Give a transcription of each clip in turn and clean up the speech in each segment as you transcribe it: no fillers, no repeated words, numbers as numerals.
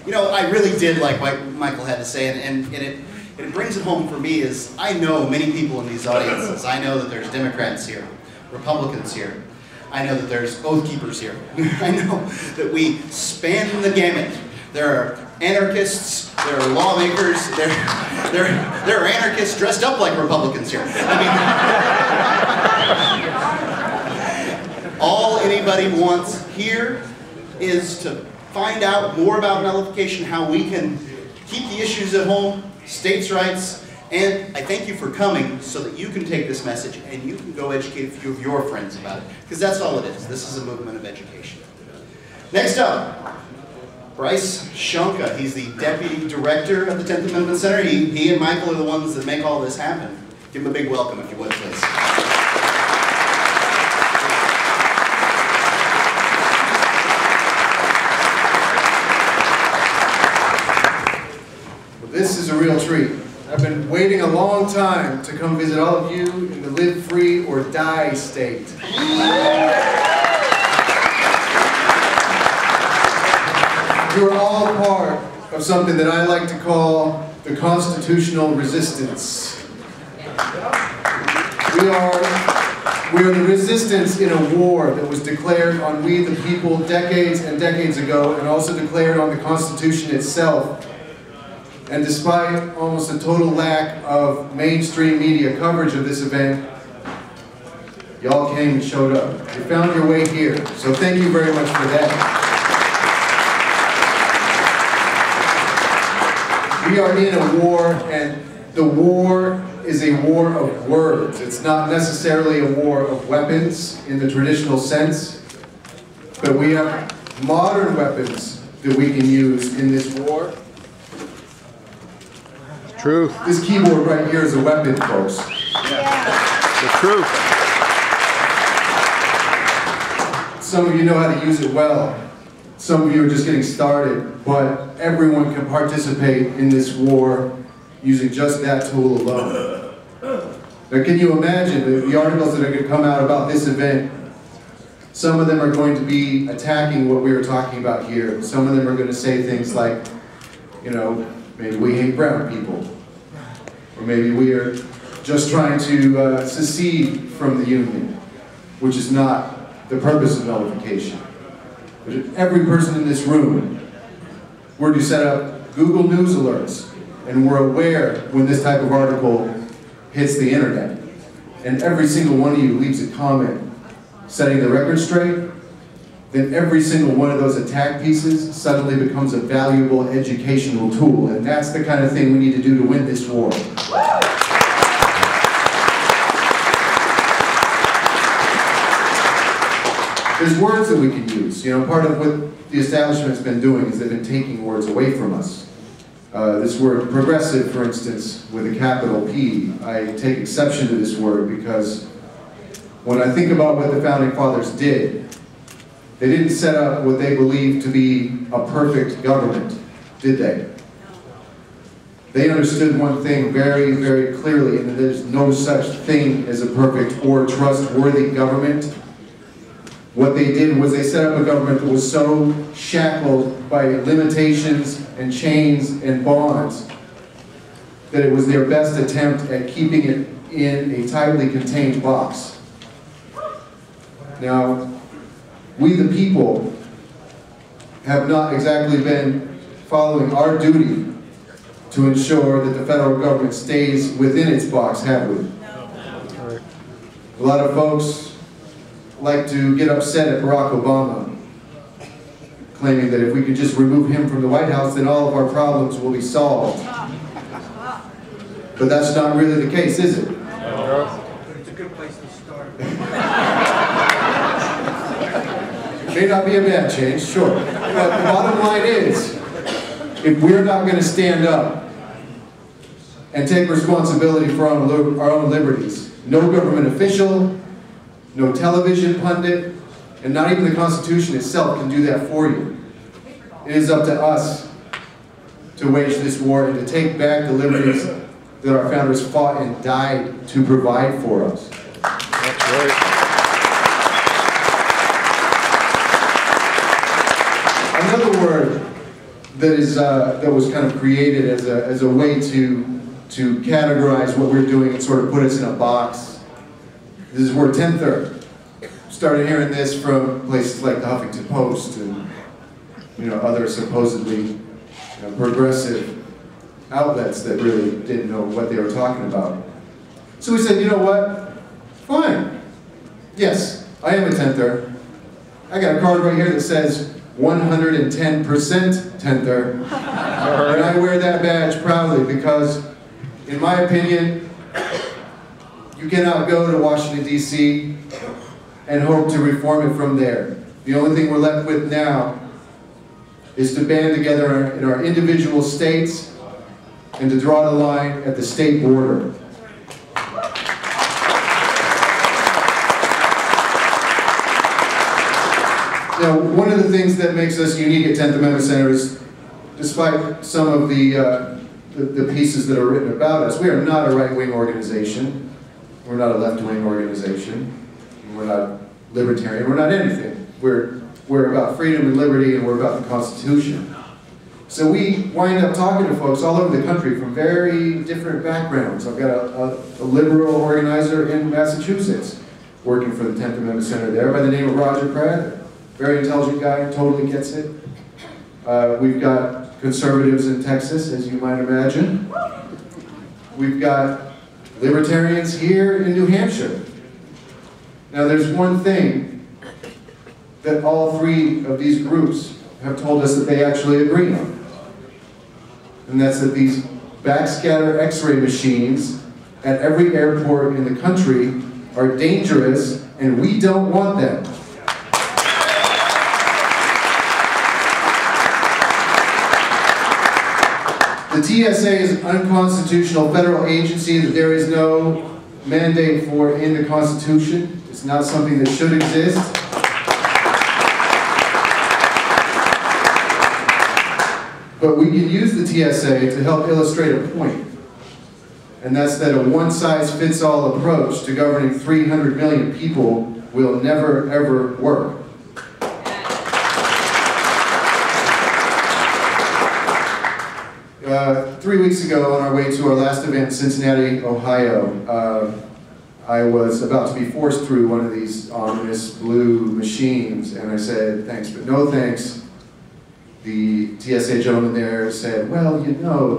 You know, I really did like what Michael had to say, and it brings it home for me is I know many people in these audiences. I know that there's Democrats here, Republicans here. I know that there's Oath Keepers here. I know that we span the gamut. There are anarchists, there are lawmakers, there are anarchists dressed up like Republicans here. I mean, all anybody wants here is to find out more about nullification, how we can keep the issues at home, states' rights, and I thank you for coming so that you can take this message and you can go educate a few of your friends about it, because that's all it is. This is a movement of education. Next up, Bryce Shonka. He's the Deputy Director of the 10th Amendment Center. He and Michael are the ones that make all this happen. Give him a big welcome, if you would, please. This is a real treat. I've been waiting a long time to come visit all of you in the live free or die state. You are all part of something that I like to call the constitutional resistance. We are the resistance in a war that was declared on we the people decades and decades ago, and also declared on the Constitution itself. And despite almost a total lack of mainstream media coverage of this event, y'all came and showed up. You found your way here, so thank you very much for that. We are in a war, and the war is a war of words. It's not necessarily a war of weapons in the traditional sense, but we have modern weapons that we can use in this war. Truth. This keyboard right here is a weapon, folks. Yeah. The truth. Some of you know how to use it well. Some of you are just getting started, but everyone can participate in this war using just that tool alone. Now, can you imagine the articles that are going to come out about this event? Some of them are going to be attacking what we were talking about here. Some of them are going to say things like, you know, maybe we hate brown people. Or maybe we are just trying to secede from the Union, which is not the purpose of nullification. But if every person in this room were to set up Google News alerts, and we're aware when this type of article hits the internet, and every single one of you leaves a comment setting the record straight, then every single one of those attack pieces suddenly becomes a valuable educational tool. And that's the kind of thing we need to do to win this war. There's words that we can use. You know, part of what the establishment's been doing is they've been taking words away from us. This word progressive, for instance, with a capital P, I take exception to this word because when I think about what the Founding Fathers did, they didn't set up what they believed to be a perfect government, did they? They understood one thing very, very clearly, and that there's no such thing as a perfect or trustworthy government. What they did was they set up a government that was so shackled by limitations and chains and bonds that it was their best attempt at keeping it in a tightly contained box. Now, we the people have not exactly been following our duty to ensure that the federal government stays within its box, have we? A lot of folks like to get upset at Barack Obama, claiming that if we could just remove him from the White House, then all of our problems will be solved. But that's not really the case, is it? It's a good place to start. May not be a bad change, sure. But the bottom line is, if we're not going to stand up and take responsibility for our own liberties, no government official, no television pundit, and not even the Constitution itself can do that for you. It is up to us to wage this war and to take back the liberties that our founders fought and died to provide for us. That's right. Another word that was kind of created as a way to categorize what we're doing and sort of put us in a box. This is word 10th. Started hearing this from places like the Huffington Post and other supposedly progressive outlets that really didn't know what they were talking about. So we said, you know what? Fine. Yes, I am a 10th. I got a card right here that says 110% 10th. And I wear that badge proudly because, in my opinion, you cannot go to Washington, D.C. and hope to reform it from there. The only thing we're left with now is to band together in our individual states and to draw the line at the state border. Now, one of the things that makes us unique at 10th Amendment Center is, despite some of the pieces that are written about us, we are not a right-wing organization. We're not a left-wing organization. We're not libertarian. We're not anything. We're about freedom and liberty, and we're about the Constitution. So we wind up talking to folks all over the country from very different backgrounds. I've got a liberal organizer in Massachusetts working for the 10th Amendment Center there by the name of Roger Pratt. Very intelligent guy, totally gets it. We've got conservatives in Texas, as you might imagine. We've got libertarians here in New Hampshire. Now there's one thing that all three of these groups have told us that they actually agree on. And that's that these backscatter X-ray machines at every airport in the country are dangerous and we don't want them. The TSA is an unconstitutional federal agency that there is no mandate for in the Constitution. It's not something that should exist. But we can use the TSA to help illustrate a point. And that's that a one-size-fits-all approach to governing 300 million people will never, ever work. 3 weeks ago, on our way to our last event in Cincinnati, Ohio, I was about to be forced through one of these ominous blue machines, and I said, thanks, but no thanks. The TSA gentleman there said, well, you know,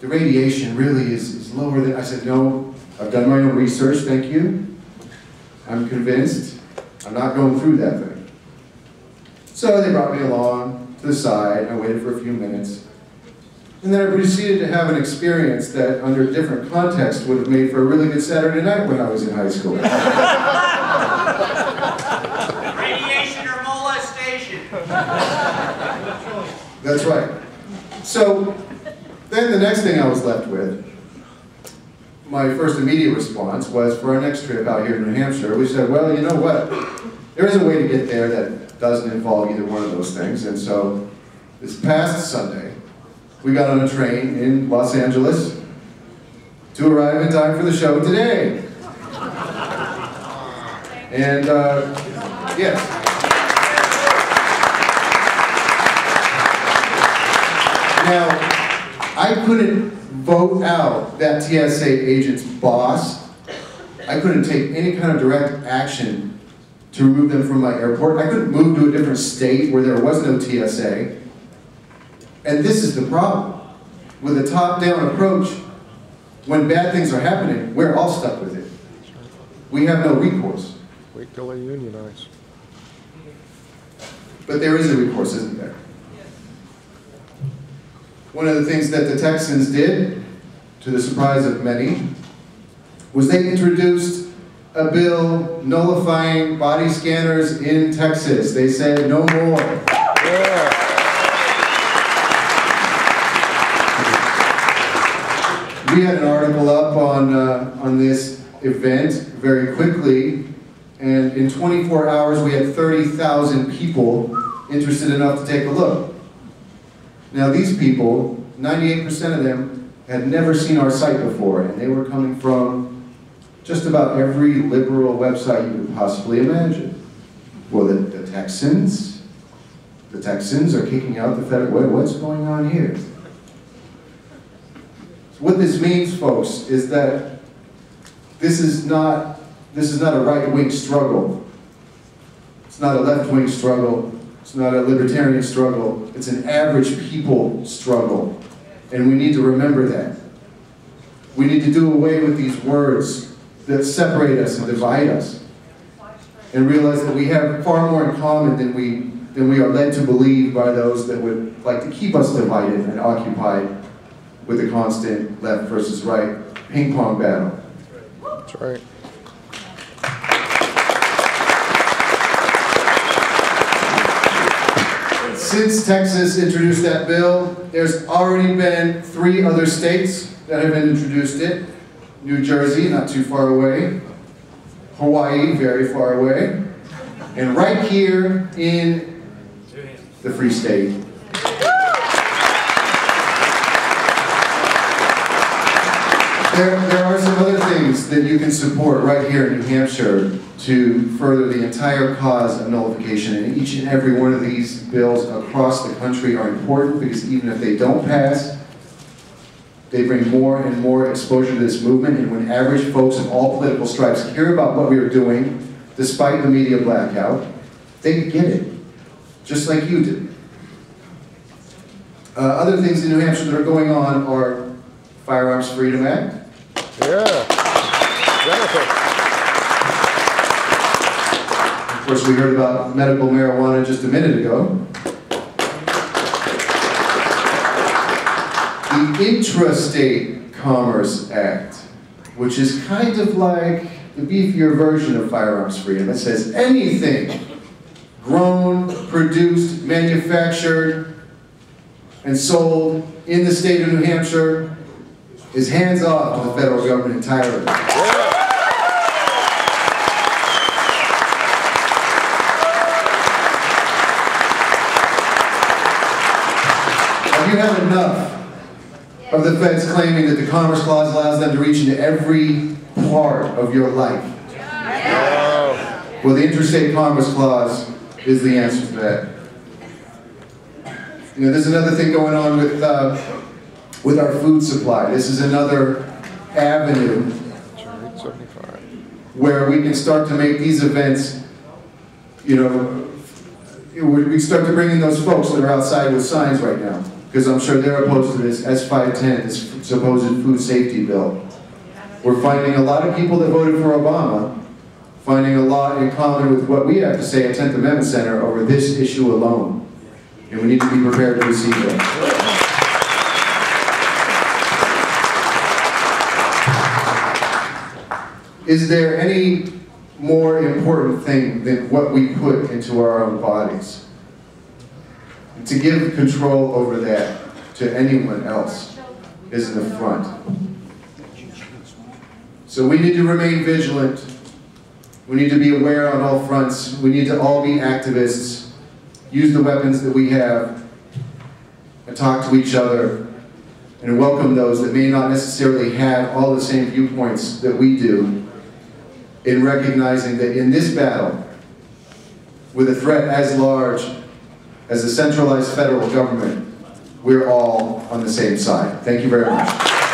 the radiation really is lower than... I said, no, I've done my own research, thank you. I'm convinced. I'm not going through that thing. So they brought me along to the side. I waited for a few minutes. And then I proceeded to have an experience that, under different context, would have made for a really good Saturday night when I was in high school. Radiation or molestation. That's right. So, then the next thing I was left with, my first immediate response was, for our next trip out here in New Hampshire, we said, well, you know what? There is a way to get there that doesn't involve either one of those things. And so, this past Sunday, we got on a train in Los Angeles to arrive in time for the show today. And, yes. Now, I couldn't vote out that TSA agent's boss. I couldn't take any kind of direct action to remove them from my airport. I couldn't move to a different state where there was no TSA. And this is the problem. With a top-down approach, when bad things are happening, we're all stuck with it. We have no recourse. Wait till they unionize. But there is a recourse, isn't there? One of the things that the Texans did, to the surprise of many, was they introduced a bill nullifying body scanners in Texas. They said, no more. Yeah. We had an article up on this event very quickly, and in 24 hours we had 30,000 people interested enough to take a look. Now these people, 98% of them, had never seen our site before, and they were coming from just about every liberal website you could possibly imagine. Well, the Texans, The Texans are kicking out the federal. What's going on here? So what this means, folks, is that this is not a right-wing struggle. It's not a left-wing struggle. It's not a libertarian struggle. It's an average people struggle. And we need to remember that. We need to do away with these words that separate us and divide us. And realize that we have far more in common than we are led to believe by those that would like to keep us divided and occupied with a constant left versus right ping pong battle. That's right. Since Texas introduced that bill, there's already been 3 other states that have introduced it. New Jersey, not too far away. Hawaii, very far away. And right here in the Free State. There are some other things that you can support right here in New Hampshire to further the entire cause of nullification. And each and every one of these bills across the country are important because even if they don't pass, they bring more and more exposure to this movement. And when average folks of all political stripes hear about what we are doing, despite the media blackout, they get it, just like you did. Other things in New Hampshire that are going on are Firearms Freedom Act. Yeah. Jennifer. Of course, we heard about medical marijuana just a minute ago. The Intrastate Commerce Act, which is kind of like the beefier version of firearms freedom. It says anything grown, produced, manufactured, and sold in the state of New Hampshire is hands off to the federal government entirely. Have you had enough of the feds claiming that the Commerce Clause allows them to reach into every part of your life? Well, the Interstate Commerce Clause is the answer to that. You know, there's another thing going on with our food supply. This is another avenue where we can start to make these events, you know, we start to bring in those folks that are outside with signs right now, because I'm sure they're opposed to this S510, this supposed food safety bill. We're finding a lot of people that voted for Obama finding a lot in common with what we have to say at 10th Amendment Center over this issue alone. And we need to be prepared to receive that. Is there any more important thing than what we put into our own bodies? To give control over that to anyone else is an affront. So we need to remain vigilant. We need to be aware on all fronts. We need to all be activists, use the weapons that we have, and talk to each other, and welcome those that may not necessarily have all the same viewpoints that we do, in recognizing that in this battle, with a threat as large as the centralized federal government, we're all on the same side. Thank you very much.